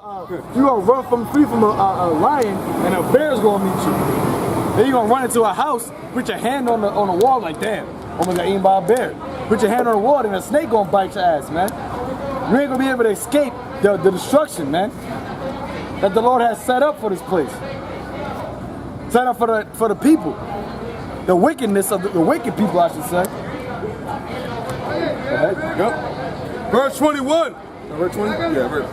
You're gonna run free from a lion, and a bear's gonna meet you. Then you're gonna run into a house, put your hand on the wall like, damn, almost got eaten by a bear. Put your hand on the wall, and a snake gonna bite your ass, man. You ain't gonna be able to escape the destruction, man, that the Lord has set up for this place. Set up for the people. The wickedness of the wicked people, I should say. Go ahead. Yep. Verse 21. Verse 20? Yeah, verse.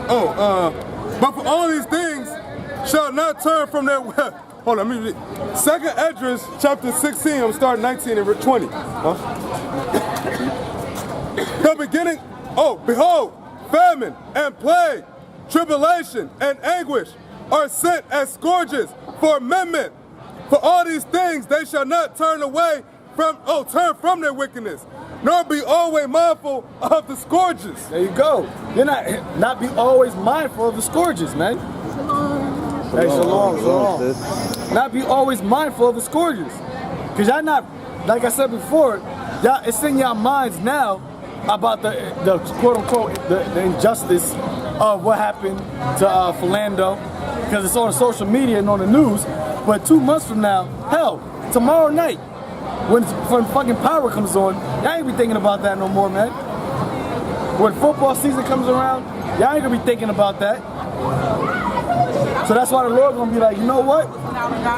But for all these things shall not turn from their hold on, let me read. 2nd Esdras chapter 16, I'm starting 19 and verse 20. The beginning, behold, famine and plague, tribulation and anguish are sent as scourges for amendment. For all these things they shall not turn away from their wickedness, nor be always mindful of the scourges. There you go. You're not be always mindful of the scourges, man. Hey, shalom. Not be always mindful of the scourges. Because y'all not, like I said before, y'all, it's in y'all minds now about the quote unquote the injustice of what happened to Philando, because it's on social media and on the news. But 2 months from now, hell, tomorrow night, when fucking power comes on, y'all ain't be thinking about that no more, man. When football season comes around, y'all ain't gonna be thinking about that. So that's why the Lord gonna be like, you know what?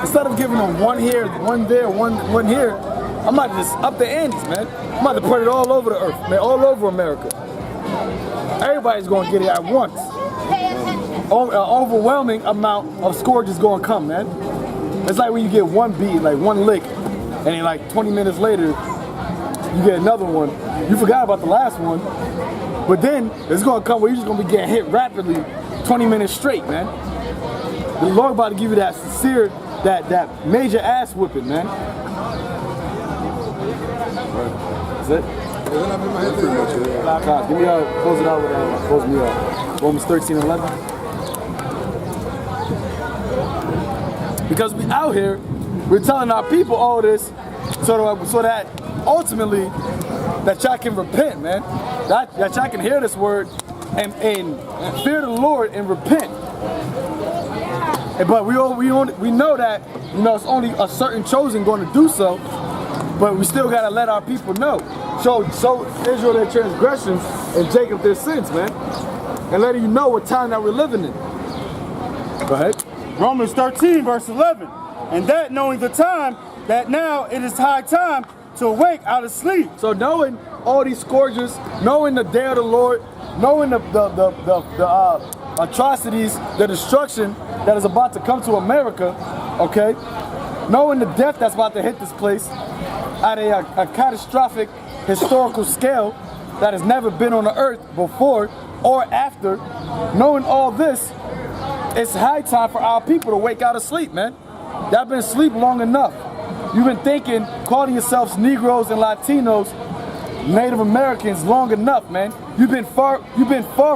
Instead of giving them one here, one there, one here, I'm about to just up the antes, man. I'm about to put it all over the earth, man, all over America. Everybody's gonna get it at once. An overwhelming amount of scourges gonna come, man. It's like when you get one beat, like one lick, and then like 20 minutes later, you get another one. You forgot about the last one, but then it's gonna come where you're just gonna be getting hit rapidly 20 minutes straight, man. The Lord about to give you that sincere, that major ass whipping, man. That's it? God, give me close it out with close me out. Romans 13:11. Because we out here, we're telling our people all this so that ultimately that y'all can repent, man. That y'all can hear this word and fear the Lord and repent. But we know that, you know, it's only a certain chosen going to do so, but we still got to let our people know. Show Israel their transgressions and Jacob their sins, man. And letting you know what time that we're living in. Go ahead. Romans 13, verse 11. And that knowing the time, that now it is high time to awake out of sleep. So knowing all these scourges, knowing the day of the Lord, knowing the atrocities, the destruction that is about to come to America, okay? Knowing the death that's about to hit this place at a catastrophic historical scale that has never been on the earth before or after, knowing all this, it's high time for our people to wake out of sleep, man. Y'all been asleep long enough. You've been thinking, calling yourselves Negroes and Latinos, Native Americans long enough, man. You've been far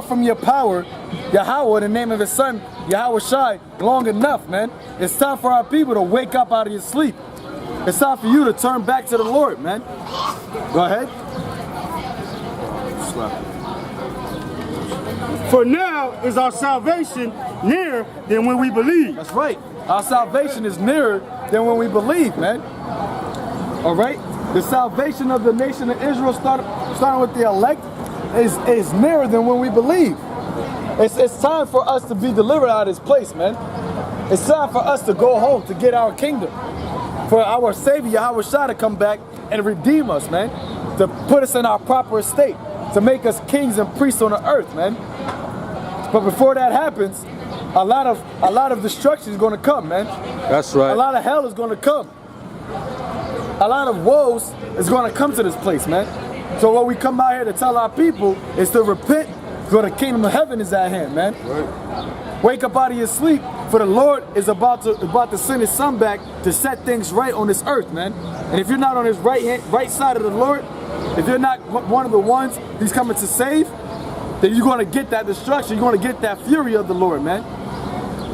from your power, Yahweh, in the name of His Son, Yahweh Shai, long enough, man. It's time for our people to wake up out of your sleep. It's time for you to turn back to the Lord, man. Go ahead. For now is our salvation nearer than when we believe. That's right. Our salvation is nearer than when we believe, man. All right? The salvation of the nation of Israel, starting with the elect, is nearer than when we believe. It's time for us to be delivered out of this place, man. It's time for us to go home, to get our kingdom. For our Savior, Yahweh Shai, to come back and redeem us, man. To put us in our proper estate. To make us kings and priests on the earth, man. But before that happens, a lot of destruction is going to come, man. That's right. A lot of hell is going to come. A lot of woes is going to come to this place, man. So what we come out here to tell our people is to repent, for the kingdom of heaven is at hand, man. Right. Wake up out of your sleep, for the Lord is about to send His Son back to set things right on this earth, man. And if you're not on His right side of the Lord, if you're not one of the ones He's coming to save, then you're going to get that destruction. You're going to get that fury of the Lord, man.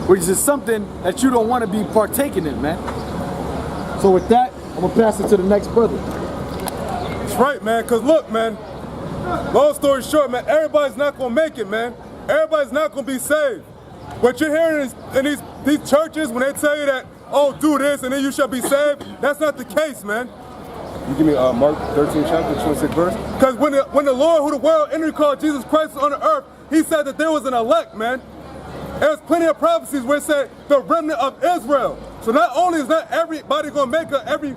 Which is something that you don't want to be partaking in, man. So with that, I'm going to pass it to the next brother. That's right, man, because look, man, long story short, man, everybody's not going to make it, man. everybody's not going to be saved. What you're hearing in these churches, when they tell you that, oh, do this and then you shall be saved, that's not the case, man. You give me Mark 13 chapter, 26 verse? Because when the Lord, who the world entered, called Jesus Christ on the earth, he said that there was an elect, man. There's plenty of prophecies where it said the remnant of Israel. So not only is not everybody going to make it, every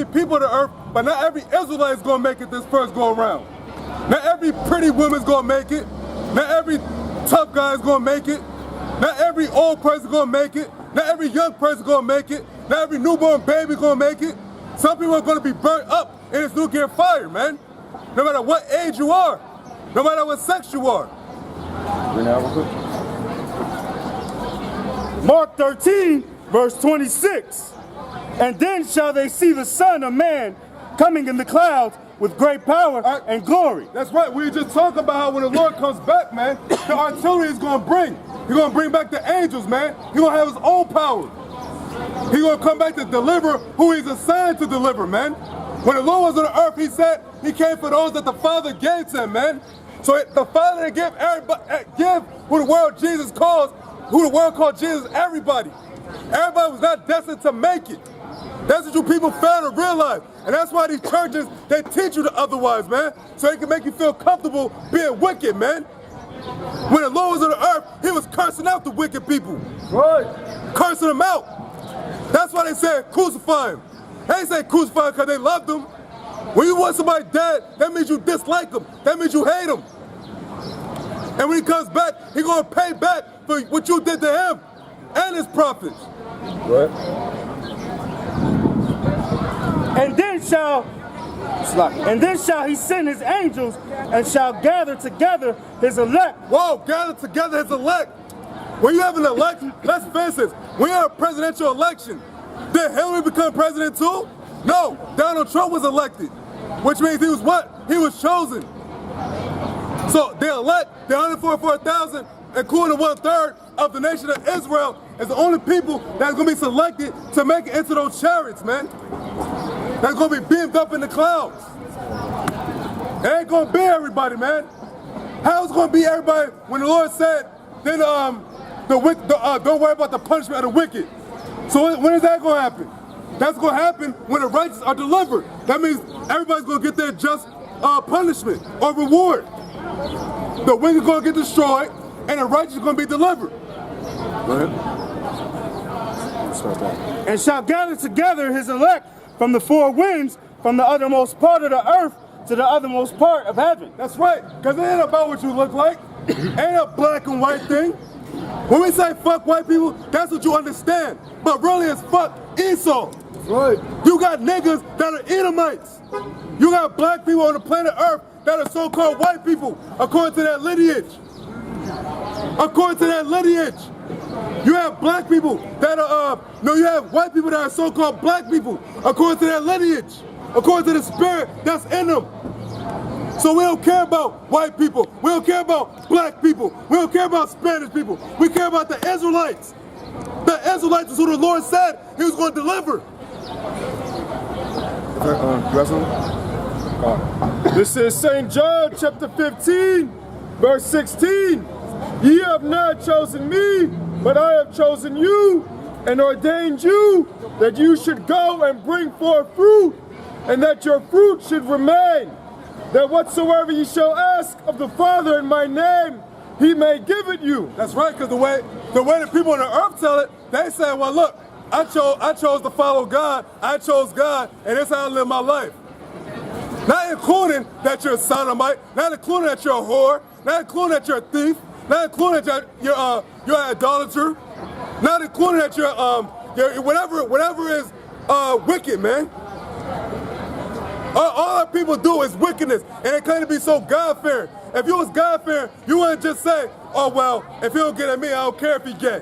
people of the earth, but not every Israelite is going to make it this first go around. Not every pretty woman's going to make it. Not every tough guy is going to make it. Not every old person is going to make it. Not every young person is going to make it. Not every newborn baby is going to make it. Some people are going to be burnt up in this nuclear fire, man. No matter what age you are. No matter what sex you are. Read that real quick. Mark 13, verse 26. And then shall they see the Son of Man coming in the clouds with great power and glory. That's right. We just talked about how when the Lord comes back, man, the artillery is going to bring. He's going to bring back the angels, man. He's going to have his own power. He's going to come back to deliver who he's assigned to deliver, man. When the Lord was on the earth, he said he came for those that the Father gave to him, man. So the Father didn't give everybody, give who the world Jesus calls, who the world called Jesus, everybody. Everybody was not destined to make it. That's what you people fail to realize. And that's why these churches, they teach you the otherwise, man. So they can make you feel comfortable being wicked, man. When the Lord was on the earth, he was cursing out the wicked people. Right. Cursing them out. That's why they said crucify him. They ain't say crucify him because they loved him. When you want somebody dead, that means you dislike him. That means you hate him. And when he comes back, he's going to pay back for what you did to him and his prophets. Right. And then shall he send his angels and shall gather together his elect. Whoa, gather together his elect. When you have an election, let's face it, when you have a presidential election, did Hillary become president too? No, Donald Trump was elected, which means he was what? He was chosen. So the elect, the 144,000, including 1/3 of the nation of Israel, is the only people that's going to be selected to make it into those chariots, man. That's going to be beamed up in the clouds. It ain't going to be everybody, man. How's it going to be everybody when the Lord said, then don't worry about the punishment of the wicked. So when is that going to happen? That's going to happen when the righteous are delivered. That means everybody's going to get their just punishment or reward. The wicked is going to get destroyed and the righteous is going to be delivered. Go ahead. Start that. And shall gather together his elect from the four winds, from the uttermost part of the earth to the othermost part of heaven. That's right, because it ain't about what you look like. Ain't a black and white thing. When we say fuck white people, that's what you understand. But really it's fuck Esau. Right. You got niggas that are Edomites. You got black people on the planet Earth that are so-called white people, according to that lineage. According to that lineage. You have black people that are, you have white people that are so-called black people, according to that lineage, according to the spirit that's in them. So we don't care about white people. We don't care about black people. We don't care about Spanish people. We care about the Israelites. The Israelites is who the Lord said he was going to deliver. This is St. John chapter 15, verse 16. Ye have not chosen me, but I have chosen you and ordained you that you should go and bring forth fruit, and that your fruit should remain, that whatsoever ye shall ask of the Father in my name, he may give it you. That's right, because the way the people on the earth tell it, they say, well, look, I chose to follow God, I chose God, and that's how I live my life. Not including that you're a sodomite, not including that you're a whore, not including that you're a thief, not including that you're an idolater, not including that you're whatever is wicked, man. All our people do is wickedness, and it can't be so God-fearing. If you was God-fearing, you wouldn't just say, oh, well, if he don't get at me, I don't care if he gay.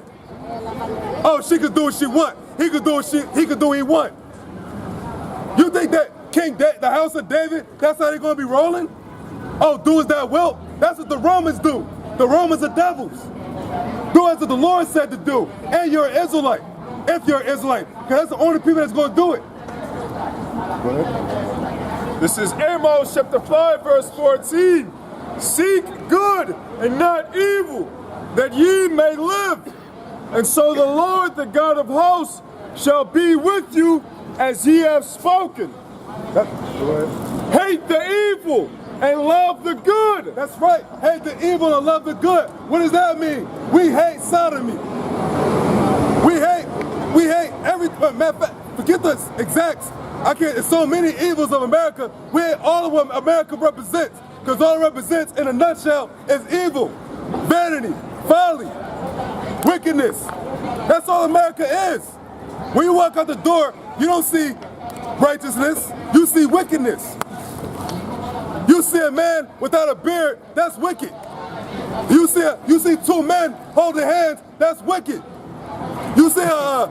Oh, she could do what she want. He could do what he want. You think that the house of David, that's how they're going to be rolling? Oh, do as thou wilt. That's what the Romans do. The Romans are devils. Do as the Lord said to do. And you're an Israelite. If you're an Israelite. Because that's the only people that's going to do it. This is Amos chapter 5, verse 14. seek good and not evil, that ye may live. And so the Lord, the God of hosts, shall be with you as he hath spoken. Hate the evil and love the good. That's right. Hate the evil and love the good. What does that mean? We hate sodomy. We hate everything. Matter of fact, forget the exacts. I can't. There's so many evils of America. We hate all of what America represents. Because all it represents, in a nutshell, is evil, vanity, folly, wickedness. That's all America is. When you walk out the door, you don't see righteousness. You see wickedness. You see a man without a beard, that's wicked. You see two men holding hands, that's wicked. You see a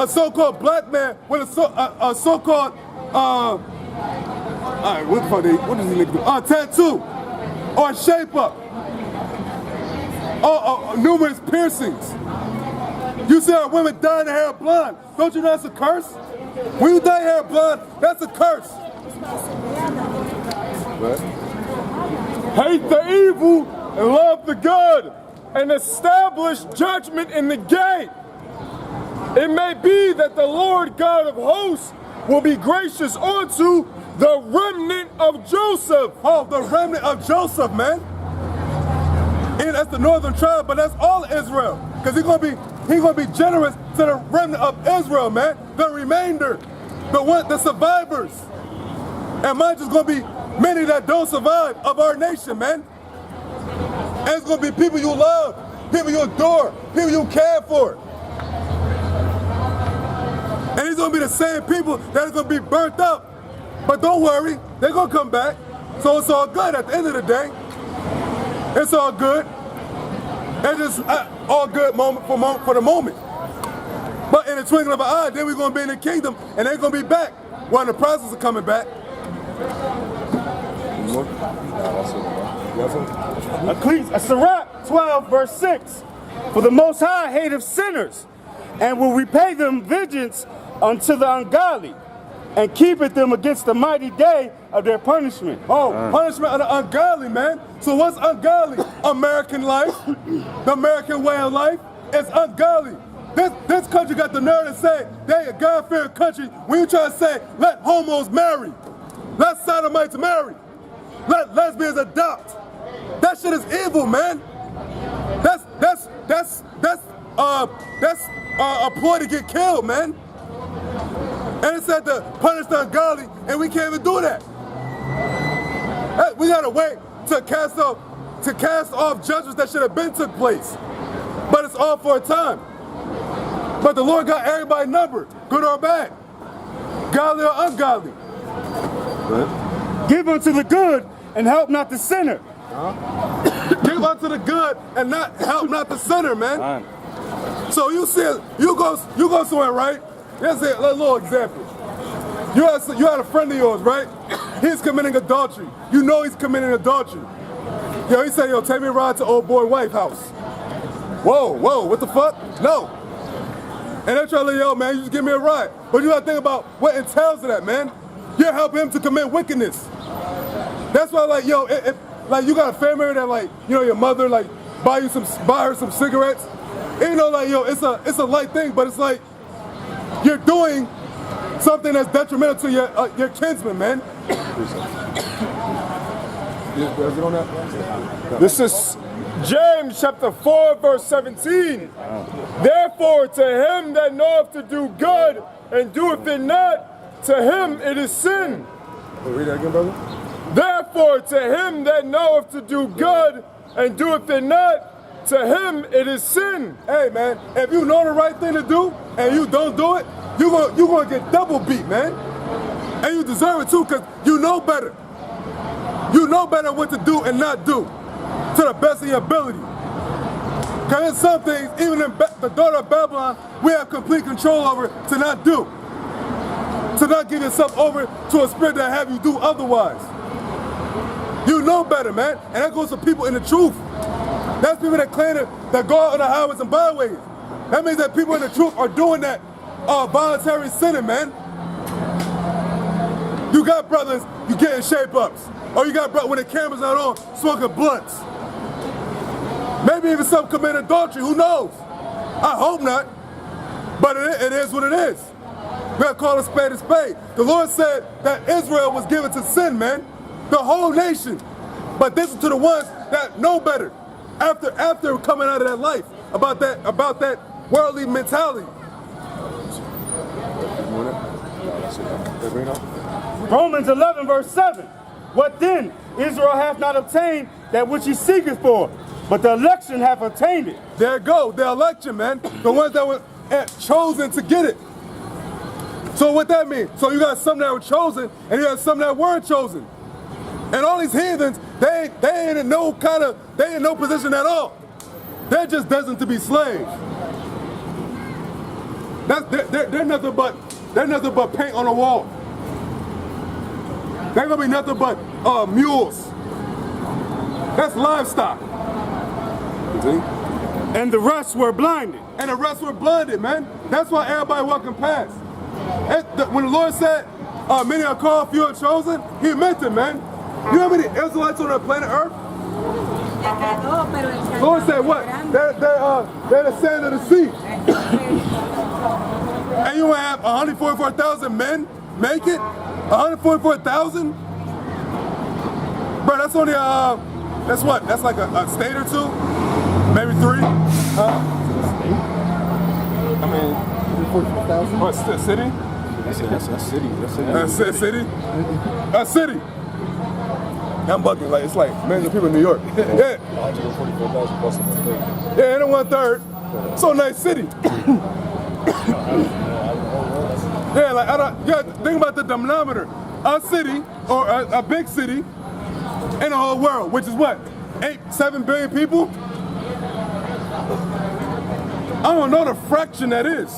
so-called black man with a so-called what the fuck what does he nigga do? Tattoo or shape up. Numerous piercings. You see our women dyeing their hair blonde. Don't you know that's a curse? When you dye your hair blonde, that's a curse. Hate the evil and love the good, and establish judgment in the gate. It may be that the Lord God of hosts will be gracious unto the remnant of Joseph. Oh, the remnant of Joseph, man. And that's the northern tribe, but that's all Israel. Because he's gonna be generous to the remnant of Israel, man. The remainder, the survivors. And mine just gonna be many that don't survive of our nation, man. And it's gonna be people you love, people you adore, people you care for. And it's gonna be the same people that are gonna be burnt up. But don't worry, they're gonna come back. So it's all good at the end of the day. It's all good. It's just all good for the moment. But in the twinkling of an eye, then we're gonna be in the kingdom and they're gonna be back. While in the process of coming back. Sirach 12, verse 6. For the Most High hateth sinners, and will repay them vengeance unto the ungodly, and keepeth them against the mighty day of their punishment. Oh, punishment of the ungodly, man. So what's ungodly? American life, the American way of life, is ungodly. This country got the nerve to say they a God-fearing country when you try to say, let homos marry, let sodomites marry, let lesbians adopt. That shit is evil, man. That's a ploy to get killed, man. And it said to punish the ungodly, and we can't even do that. We gotta wait to cast off judgments that should have been took place. But it's all for a time. But the Lord got everybody numbered, good or bad, godly or ungodly. Give unto the good and help not the sinner. Give unto the good and help not the sinner, man. So you go somewhere, right? Let's say a little example. You had a friend of yours, right? He's committing adultery. You know he's committing adultery. Yo, he said, yo, take me a ride to old boy wife house. Whoa, what the fuck? No. And they're trying to yo, man, you just give me a ride. But you gotta think about what entails of that, man. You're helping him to commit wickedness. That's why, like, yo, like you got a family member that, like, you know, your mother, like, buy her some cigarettes. And, you know, like, yo, it's a light thing, but it's like you're doing something that's detrimental to your kinsman, man. This is James chapter 4, verse 17. Therefore, to him that knoweth to do good and doeth it not, to him it is sin. Read that again, brother. Therefore, to him that knoweth to do good and doeth it not, to him it is sin. Hey, man, if you know the right thing to do and you don't do it, you're gonna get double beat, man. And you deserve it too, because you know better. You know better what to do and not do to the best of your ability. Because there's some things, even in the daughter of Babylon, we have complete control over to not do. To not give yourself over to a spirit that have you do otherwise. You know better, man. And that goes to people in the truth. That's people that claim that go out on the highways and byways. That means that people in the truth are doing that voluntary sinning, man. You got brothers, you getting shape-ups. Or you got brothers when the camera's not on, smoking blunts. Maybe even some commit adultery, who knows? I hope not, but it is what it is. We gotta call a spade a spade. The Lord said that Israel was given to sin, man. The whole nation. But this is to the ones that know better. After coming out of that life, about that worldly mentality. Romans 11 verse 7. What then? Israel hath not obtained that which he seeketh for, but the election hath obtained it. There you go, the election, man. The ones that were chosen to get it. So what that means? So you got some that were chosen, and you got some that weren't chosen. And all these heathens, they ain't in no position at all. They're just destined to be slaves. They're nothing but paint on the wall. They're gonna be nothing but mules. That's livestock. And the rest were blinded. And the rest were blinded, man. That's why everybody walking past. When the Lord said, many are called, few are chosen, he meant it, man. You know how many Israelites on the planet Earth? The Lord said what? They're the sand of the sea. And you have 144,000 men make it? 144,000? Bro, that's only that's what? That's like a state or two? Maybe 3? I mean, 44,000? What, city? That's city. That's a city? A city. I'm bucking, like, it's like millions of people in New York. Yeah. 144,000 plus 1/3. Yeah, and 1/3. So nice city. Yeah, like, think about the denominator. A city, or a big city, in the whole world, which is what? 7 billion people? I don't know the fraction that is.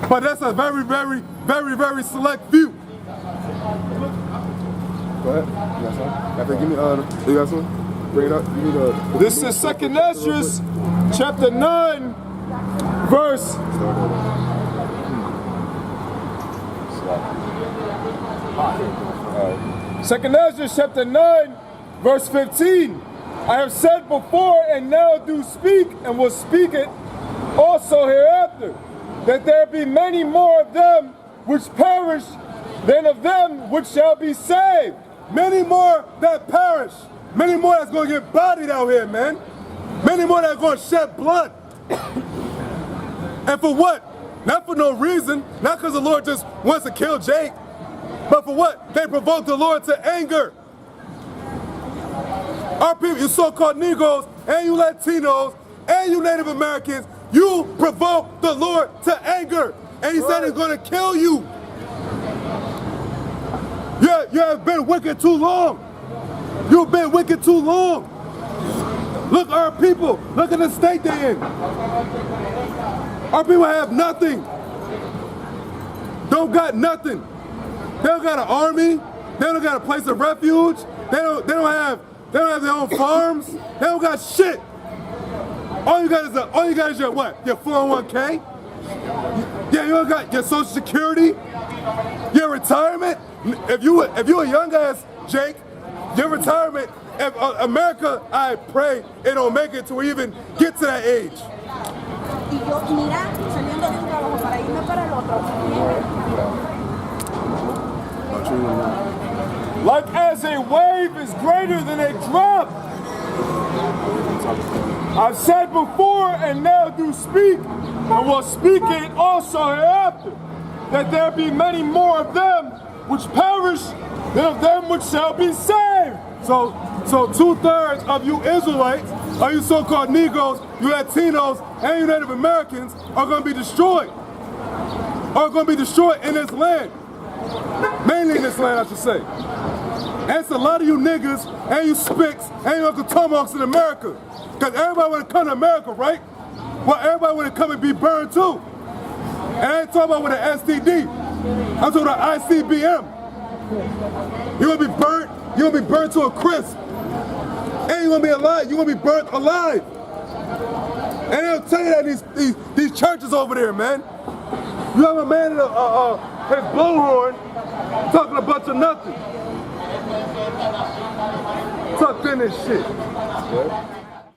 But that's a very, very, very, very select few. Go ahead. You got some? After, give me, you got some? Bring it up. You need This is 2 Esdras, chapter 9, verse. 2 Esdras, chapter 9, verse 15. I have said before and now do speak, and will speak it also hereafter, that there be many more of them which perish than of them which shall be saved. Many more that perish. Many more that's going to get bodied out here, man. Many more that's going to shed blood. And for what? Not for no reason. Not because the Lord just wants to kill Jake. But for what? They provoked the Lord to anger. Our people, you so-called Negroes, and you Latinos, and you Native Americans, you provoked the Lord to anger. And he said he's going to kill you. You have been wicked too long. You've been wicked too long. Look, our people, look at the state they're in. Our people have nothing. Don't got nothing. They don't got an army. They don't got a place of refuge. They don't have their own farms. They don't got shit. All you got is your what? Your 401k? Yeah, you don't got your Social Security, your retirement. If you a young ass Jake, your retirement. If America, I pray it don't make it to even get to that age. Like as a wave is greater than a drop. I've said before and now do speak, and will speak it also hereafter, that there be many more of them which perish than of them which shall be saved. So 2/3 of you Israelites, or you so-called Negroes, you Latinos, and you Native Americans are going to be destroyed. Are going to be destroyed in this land. Mainly in this land, I should say. And it's a lot of you niggas, and you spicks, and you Uncle Tomahawks in America. Because everybody want to come to America, right? Well, everybody want to come and be burned too. And I ain't talking about with an STD. I'm talking about ICBM. You're going to be burnt. You're going to be burnt to a crisp. And you're going to be alive. You're going to be burnt alive. And they'll tell you that these churches over there, man. You have a man in his blowhorn talking a bunch of nothing. Tucked in this shit.